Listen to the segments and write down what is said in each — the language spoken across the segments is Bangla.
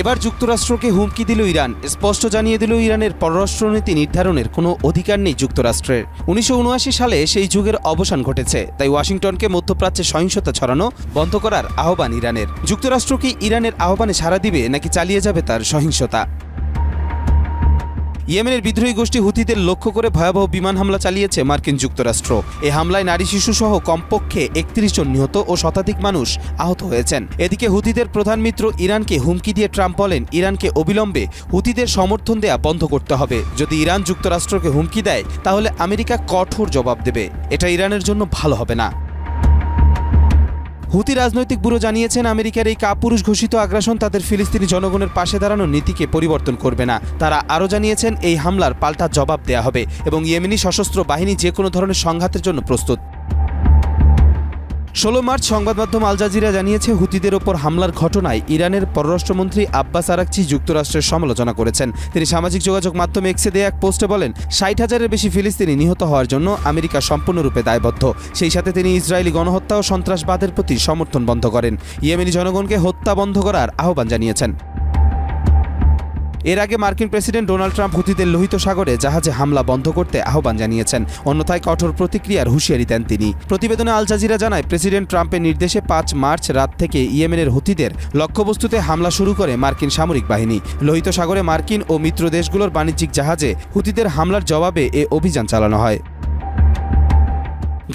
এবার যুক্তরাষ্ট্রকে হুমকি দিল ইরান। স্পষ্ট জানিয়ে দিল ইরানের পররাষ্ট্রনীতি নির্ধারণের কোনো অধিকার নেই যুক্তরাষ্ট্রের। 1979 সালে সেই যুগের অবসান ঘটেছে। তাই ওয়াশিংটনকে মধ্যপ্রাচ্যে সহিংসতা ছড়ানো বন্ধ করার আহ্বান ইরানের। যুক্তরাষ্ট্র কি ইরানের আহ্বানে সাড়া দিবে নাকি চালিয়ে যাবে তার সহিংসতা? ইয়েমেনের বিদ্রোহী গোষ্ঠী হুথিদের লক্ষ্য করে ভয়াবহ বিমান হামলা চালিয়েছে মার্কিন যুক্তরাষ্ট্র। এই হামলায় নারী শিশুসহ কমপক্ষে 31 জন নিহত ও শতাধিক মানুষ আহত হয়েছেন। এদিকে হুথিদের প্রধান মিত্র ইরানকে হুমকি দিয়ে ট্রাম্প বলেন, ইরানকে অবিলম্বে হুথিদের সমর্থন দেয়া বন্ধ করতে হবে। যদি ইরান যুক্তরাষ্ট্রকে হুমকি দেয় তাহলে আমেরিকা কঠোর জবাব দেবে। এটা ইরানের জন্য ভালো হবে না। হুথি রাজনৈতিক ব্যুরো জানিয়েছেন, আমেরিকার এই কাপুরুষ ঘোষিত আগ্রাসন তাদের ফিলিস্তিনি জনগণের পাশে দাঁড়ানোর নীতিকে পরিবর্তন করবে না। তারা আরও জানিয়েছেন, এই হামলার পাল্টা জবাব দেয়া হবে এবং ইয়েমেনি সশস্ত্র বাহিনী যে কোনো ধরনের সংঘাতের জন্য প্রস্তুত। 16 মার্চ সংবাদ মাধ্যম আল জাজিরা জানিয়েছে, হুথিদের ওপর হামলার ঘটনায় ইরানের পররাষ্ট্রমন্ত্রী আব্বাস আরাকচি যুক্তরাষ্ট্রের সমালোচনা করেছেন। তিনি সামাজিক যোগাযোগ মাধ্যম এক্সে দেয়া এক পোস্টে বলেন, 60,000-এর বেশি ফিলিস্তিনি নিহত হওয়ার জন্য আমেরিকা সম্পূর্ণরূপে দায়বদ্ধ। সেই সাথে তিনি ইসরায়েলি গণহত্যা ও সন্ত্রাসবাদের প্রতি সমর্থন বন্ধ করেন। ইয়েমেনি জনগণকে হত্যা বন্ধ করার আহ্বান জানিয়েছেন। এর আগে মার্কিন প্রেসিডেন্ট ডোনাল্ড ট্রাম্প হুথিদের লোহিত সাগরে জাহাজে হামলা বন্ধ করতে আহ্বান জানিয়েছেন। অন্যথায় কঠোর প্রতিক্রিয়ার হুঁশিয়ারি দেন তিনি। প্রতিবেদনে আল জাজিরা জানায়, প্রেসিডেন্ট ট্রাম্পের নির্দেশে 5 মার্চ রাত থেকে ইয়েমেনের হুথিদের লক্ষ্যবস্তুতে হামলা শুরু করে মার্কিন সামরিক বাহিনী। লোহিত সাগরে মার্কিন ও মিত্র দেশগুলোর বাণিজ্যিক জাহাজে হুথিদের হামলার জবাবে এ অভিযান চালানো হয়।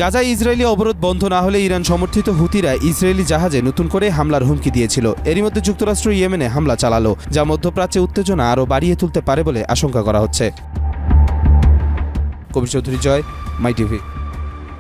গাজায় ইসরায়েলি অবরোধ বন্ধ না হলে ইরান সমর্থিত হুথিরা ইসরায়েলি জাহাজে নতুন করে হামলার হুমকি দিয়েছিল। এরই মধ্যে যুক্তরাষ্ট্র ইয়েমেনে হামলা চালালো, যা মধ্যপ্রাচ্যে উত্তেজনা আরও বাড়িয়ে তুলতে পারে বলে আশঙ্কা করা হচ্ছে। কবির চৌধুরী, জয়, মাই টিভি।